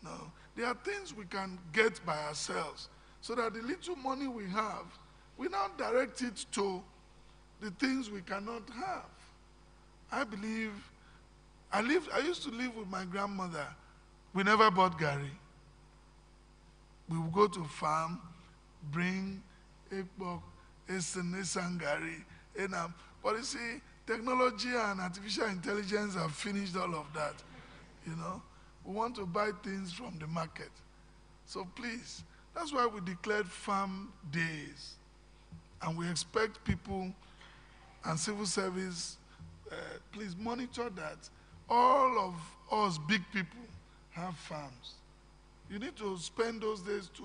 Speaker 2: No, there are things we can get by ourselves, so that the little money we have, we now direct it to the things we cannot have. I believe, I used to live with my grandmother. We never bought Gary. We would go to farm, bring ekbok, esan Gary, but you see, technology and artificial intelligence have finished all of that. You know, we want to buy things from the market. So please, that's why we declared farm days. And we expect people and civil service, please monitor that. All of us big people have farms. You need to spend those days to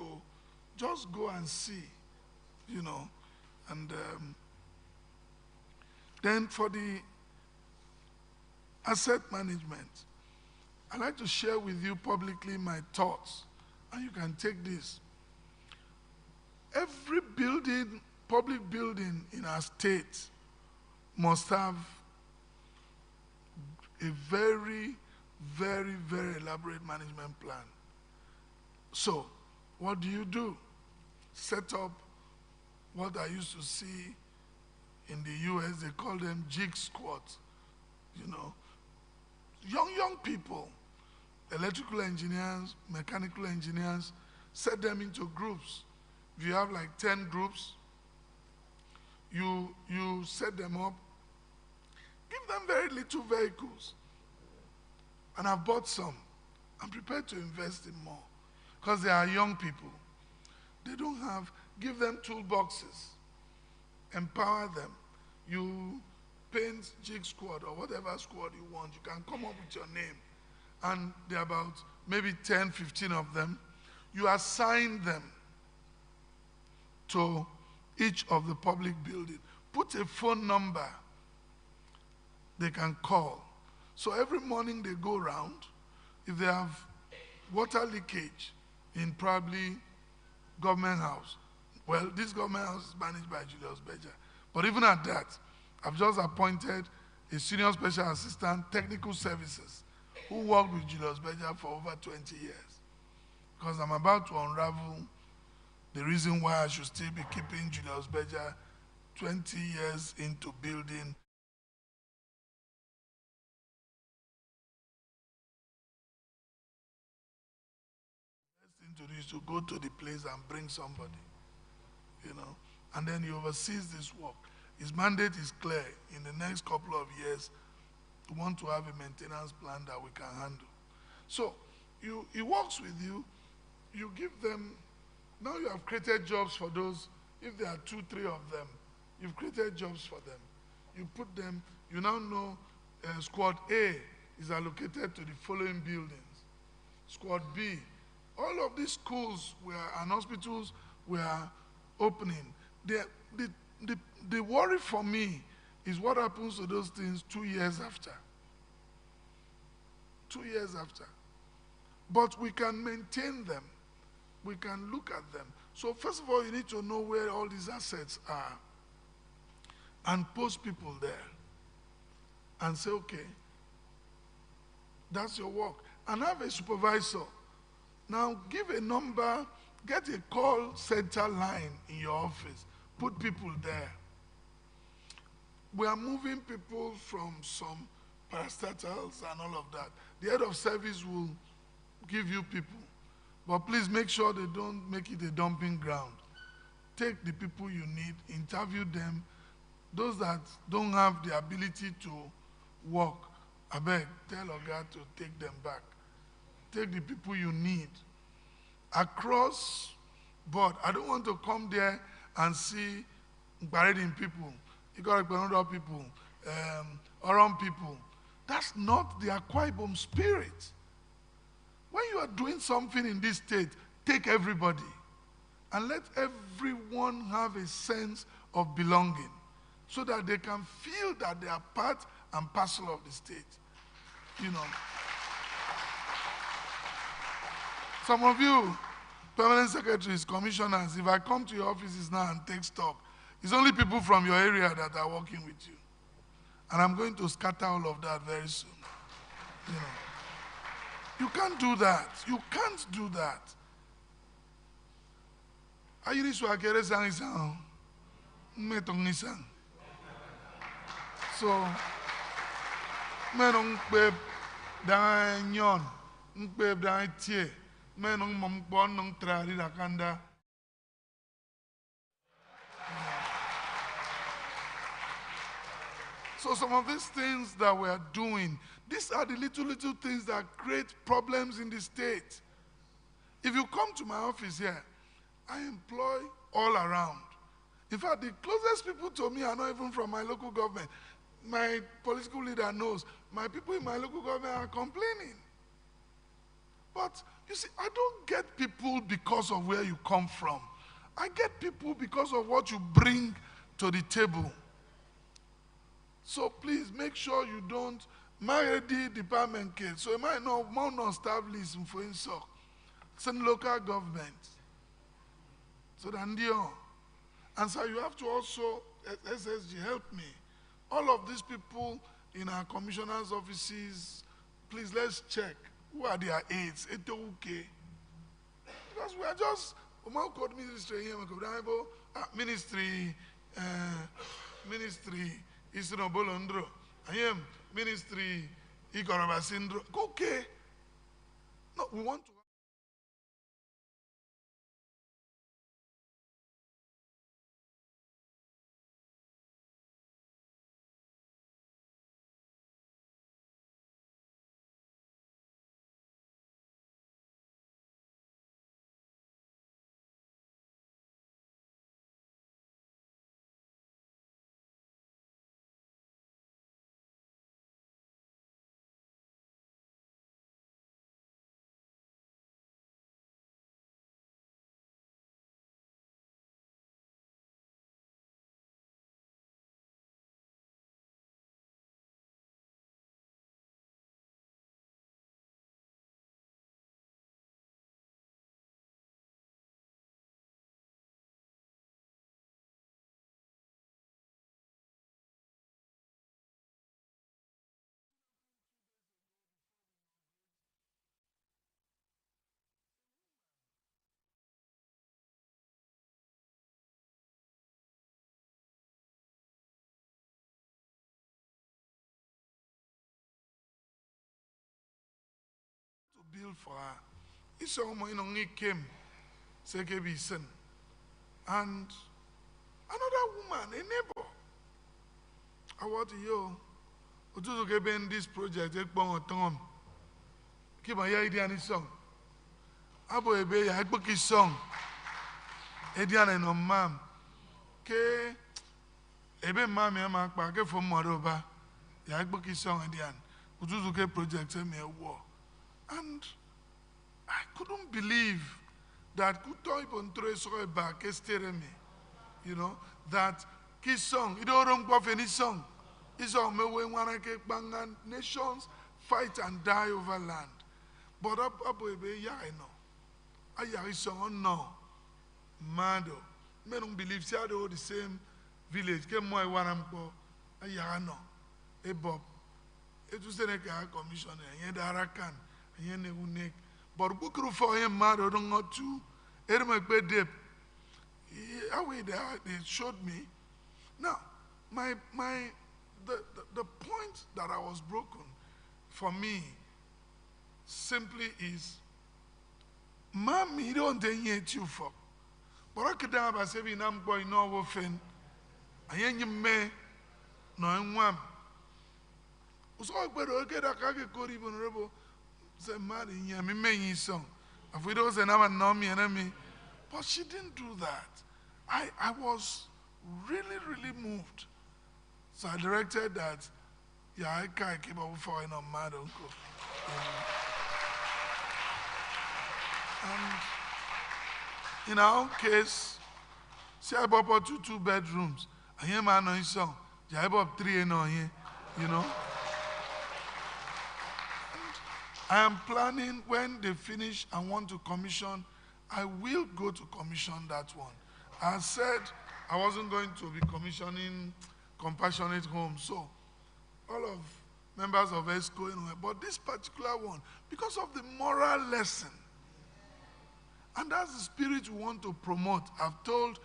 Speaker 2: just go and see, you know. And then for the asset management, I'd like to share with you publicly my thoughts, and you can take this. Every building, public building in our state must have a very, very, very elaborate management plan. So, what do? Set up what I used to see in the US, they call them jig squads. You know, young people, electrical engineers, mechanical engineers, set them into groups. If you have like 10 groups, you set them up, give them very little vehicles. And I've bought some. I'm prepared to invest in more, because they are young people. They don't have, give them toolboxes, empower them. You paint jig squad or whatever squad you want, you can come up with your name. And there are about maybe 10, 15 of them. You assign them to each of the public buildings. Put a phone number they can call. So every morning they go around. If they have water leakage in probably government house, well, this government house is managed by Julius Berger. But even at that, I've just appointed a senior special assistant, technical services, who worked with Julius Berger for over 20 years. Because I'm about to unravel the reason why I should still be keeping Julius Berger 20 years into building. The best thing to do is to go to the place and bring somebody, you know, and then he oversees this work. His mandate is clear. In the next couple of years, we want to have a maintenance plan that we can handle. So he works with you, you give them, now you have created jobs for those. If there are 2, 3 of them, you've created jobs for them. You put them, you now know squad A is allocated to the following buildings. Squad B, all of these schools and hospitals were opening. The worry for me is what happens to those things 2 years after. 2 years after. But we can maintain them. We can look at them. So first of all, you need to know where all these assets are and post people there and say, okay, that's your work. And have a supervisor. Now give a number, get a call center line in your office. Put people there. We are moving people from some parastatals and all of that. The head of service will give you people. But please make sure they don't make it a dumping ground. Take the people you need, interview them. Those that don't have the ability to work, I beg, tell Oga to take them back. Take the people you need. Across board, I don't want to come there and see Baredin people, Ikoroikpenodo people, Oron people. That's not the Akwa Ibom spirit. When you are doing something in this state, take everybody and let everyone have a sense of belonging. so that they can feel that they are part and parcel of the state. You know. Some of you, permanent secretaries, commissioners, if I come to your offices now and take stock, it's only people from your area that are working with you. And I'm going to scatter all of that very soon. You know. You can't do that. You can't do that. Ayiri swakere sang metong isang. So, menong beb dan nyon, beb dan tie, menong mompon nong trari rakanda. So some of these things that we are doing, these are the little things that create problems in the state. If you come to my office here, I employ all around. In fact, the closest people to me are not even from my local government. My political leader knows. My people in my local government are complaining. But you see, I don't get people because of where you come from. I get people because of what you bring to the table. So please make sure you don't marry the department kids. So you might not establish for himself. Some local government. So then and so you have to also, SSG, help me. All of these people in our commissioners' offices, please let's check who are their aides. Okay. Because we are just ministry, ministry Isinobolondro. I am ministry Ikorabasindro. Okay. No, we want to bill for her. It's almost came, son. And another woman, a neighbor. I want you to get in this project, keep my idea and song. Abo ebe ya book his song. Edian and no mam. Ke ebe mam ya mak pa ke from Maroba. Ya book his song edian. Utuzuke project me a war. And I couldn't believe that Kuto Ibontre so back me. You know, that his song, it don't go any song. It's all me when one bangan nations fight and die over land. But up yeah, I know. I song no. Mado. Men don't believe see all the same village. Ke mo iwaram ko I know. E Bob. It was a commissioner, and Arakan, and Unek. But Bukuru for him, Mado don't go to Edmund Bedep. They showed me. Now, the point that I was broken for me simply is, Mommy, don't hate you for. But I could have said, I'm going no offend. I ain't me, no one. So I get a AKICORP even rebel. Say, Marry, yeah, me making song. If we don't say, now I'm not me enemy. But she didn't do that. I was really, really moved. So I directed that, yeah, I can't keep up for on mad uncle. And in our own case, see, I bought two bedrooms. I hear man on his song. Jibe up 3 no here, you know. I am planning when they finish and want to commission, I will go to commission that one. I said I wasn't going to be commissioning compassionate homes, so all of members of EXCO, but this particular one, because of the moral lesson, and that's the spirit we want to promote. I've told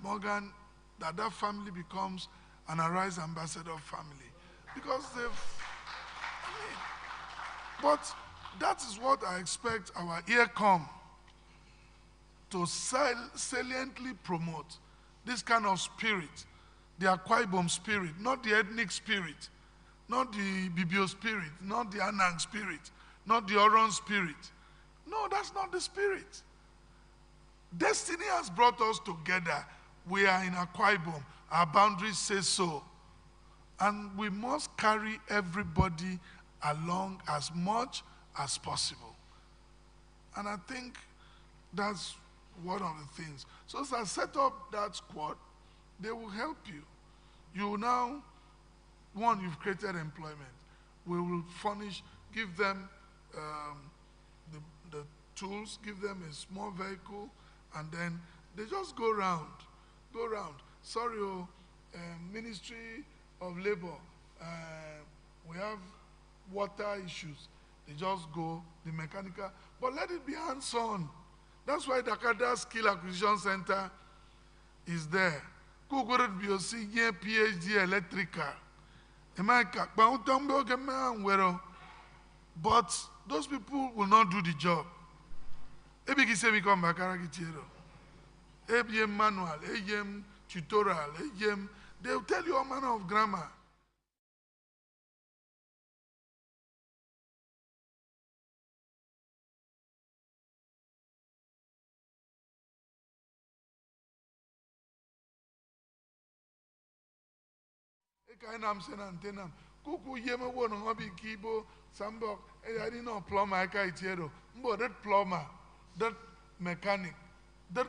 Speaker 2: Morgan that that family becomes an Arise Ambassador family, because they've, but that is what I expect our EACOM to saliently promote, this kind of spirit, the Akwa Ibom spirit, not the ethnic spirit, not the Bibio spirit, not the Anang spirit, not the Oron spirit. No, that's not the spirit. Destiny has brought us together. We are in Akwa Ibom. Our boundaries say so. And we must carry everybody along as much as possible. And I think that's one of the things. So as I set up that squad, they will help you. You will now, one, you've created employment. We will furnish, give them the tools, give them a small vehicle, and then they just go round, go round. Sorry, Ministry of Labor, we have water issues. They just go, the mechanical, but let it be hands-on. That's why the Dakar Skill Acquisition Center is there. Google it, BOC, PhD electrical. But those people will not do the job. Ebiki say we come back, ABM manual, ABM tutorial, ABM, they will tell you all manner of grammar. Ekainam senantenam. Kuku yeme wono ngobi kibo sambok. I didn't know plumber eka itiero. Mbo that plumber, that mechanic, that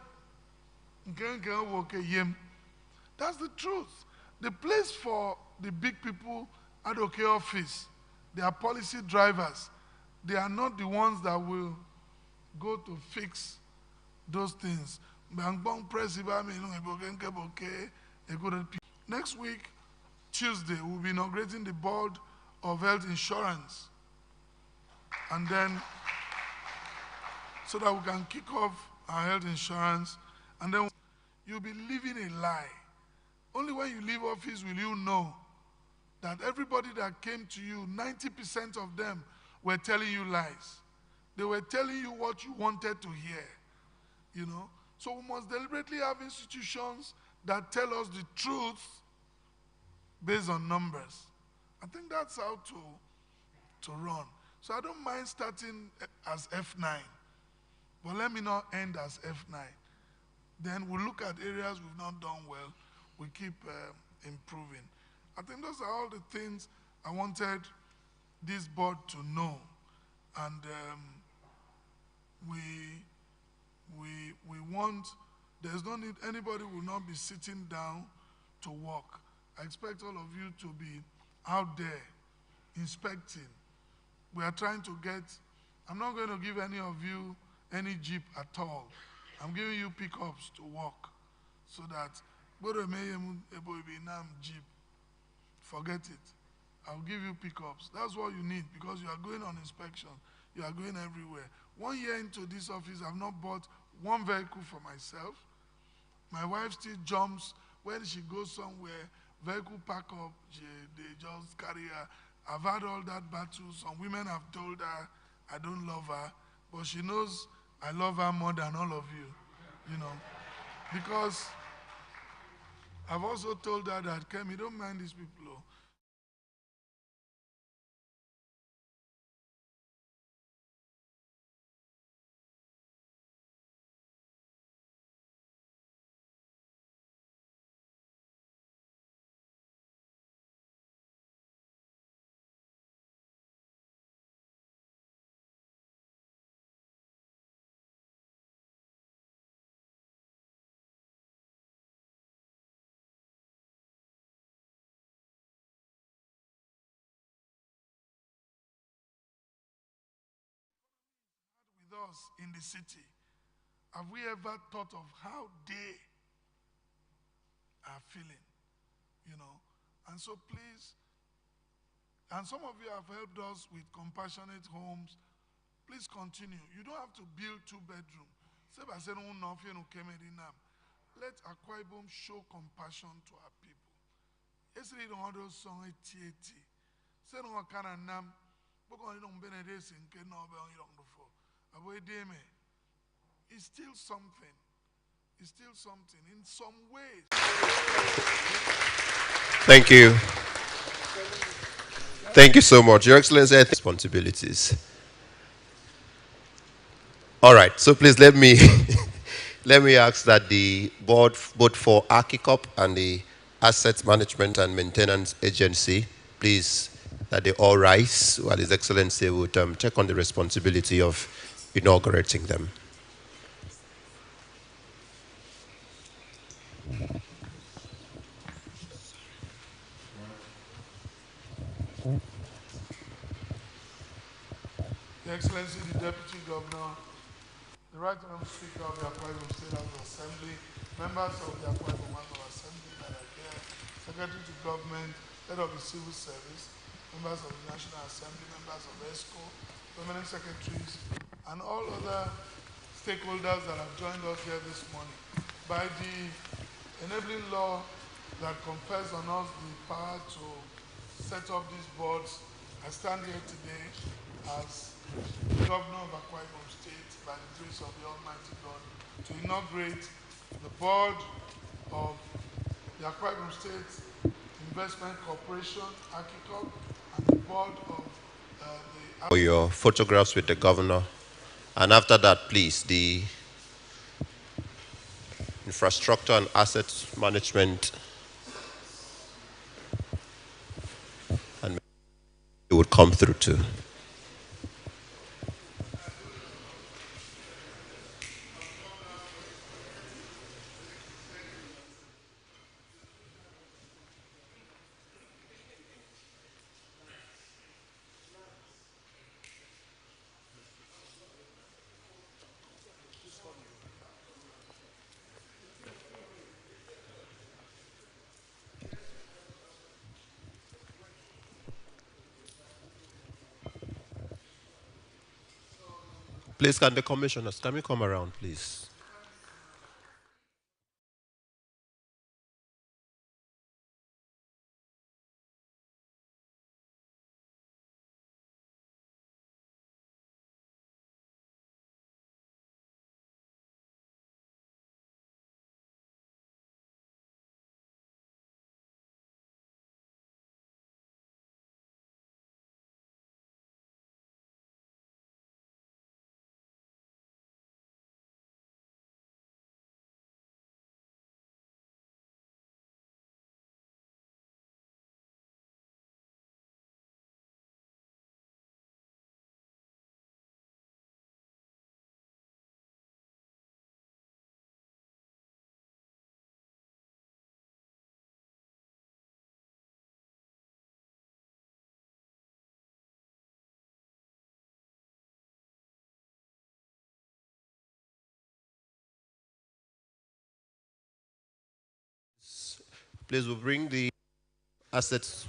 Speaker 2: yem. That's the truth. The place for the big people at OK office, they are policy drivers. They are not the ones that will go to fix those things. Next week, Tuesday, we'll be inaugurating the Board of Health Insurance. And then, so that we can kick off our health insurance, and then you'll be living a lie. Only when you leave office will you know that everybody that came to you, 90% of them were telling you lies. They were telling you what you wanted to hear, you know. So we must deliberately have institutions that tell us the truth based on numbers. I think that's how to run. So I don't mind starting as F9, but let me not end as F9. Then we'll look at areas we've not done well. We keep improving. I think those are all the things I wanted this board to know. And we want, there's no need, anybody will not be sitting down to work. I expect all of you to be out there inspecting. We are trying to get, I'm not going to give any of you any jeep at all. I'm giving you pickups to work so that jeep, forget it. I'll give you pickups. That's what you need because you are going on inspection. You are going everywhere. 1 year into this office, I've not bought one vehicle for myself. My wife still jumps when she goes somewhere, vehicle pack up, they just carry her. I've had all that battle. Some women have told her I don't love her, but she knows I love her more than all of you know. Because I've also told her that, Kemi, don't mind these people. Oh. us in the city, have we ever thought of how they are feeling? You know? And so please, and some of you have helped us with compassionate homes. Please continue. You don't have to build 2-bedroom. Let Akwa Ibom show compassion to our people. Yesterday, the other song, ATAT. Say no kind of nam. It's still something. It's still something in some ways.
Speaker 1: Thank you. Thank you so much. Your Excellency, responsibilities. All right, so please let me let me ask that the board, both for AKICORP and the Asset Management and Maintenance Agency, please, that they all rise while His Excellency would take on the responsibility of inaugurating them.
Speaker 2: Your Excellency, the Deputy Governor, the Right Honourable Speaker of the Akwa Ibom State House of Assembly, members of the Akwa Ibom House of Assembly that are here, Secretary to Government, Head of the Civil Service, members of the National Assembly, members of EXCO, permanent secretaries, and all other stakeholders that have joined us here this morning. By the enabling law that confers on us the power to set up these boards, I stand here today as Governor of Akwa Ibom State, by the grace of the Almighty God, to inaugurate the board of the Akwa Ibom State Investment Corporation, AKICORP, and the board of
Speaker 1: For your photographs with the governor. And after that, please, the infrastructure and asset management and it would come through too. Please, can the commissioners, can we come around, please? Please, we'll bring the assets.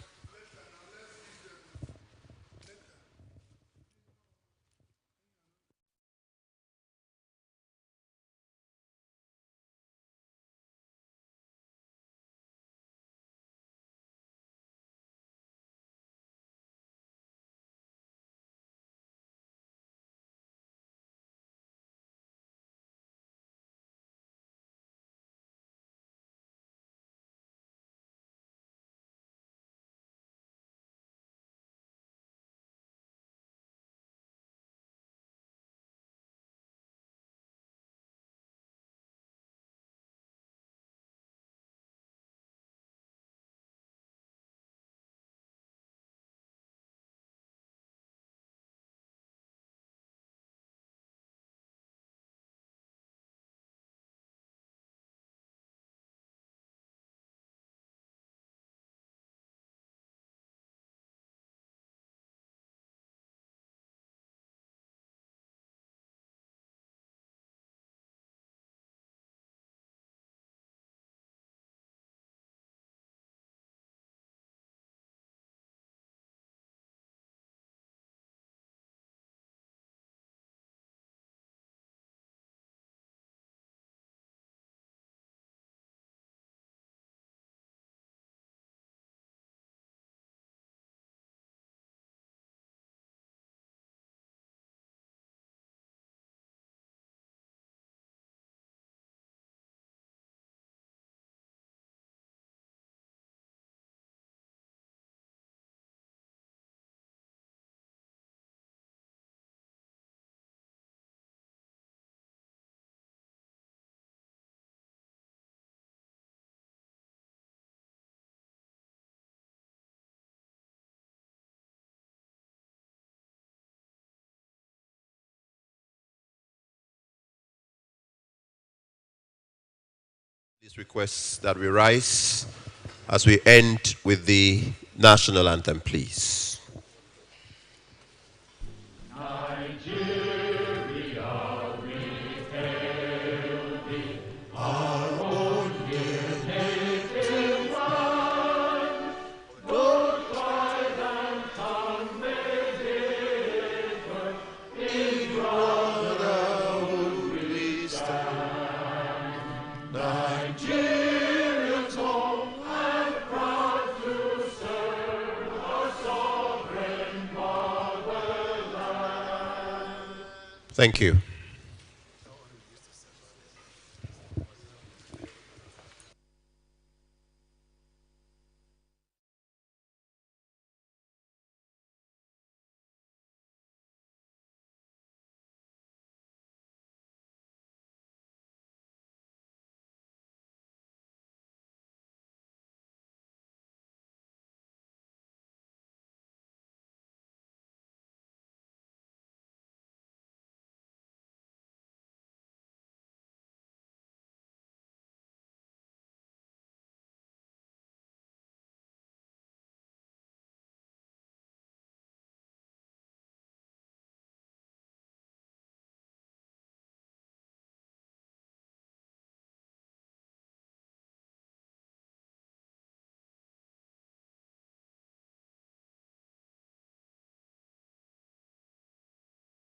Speaker 1: Please request that we rise as we end with the national anthem, please. Thank you.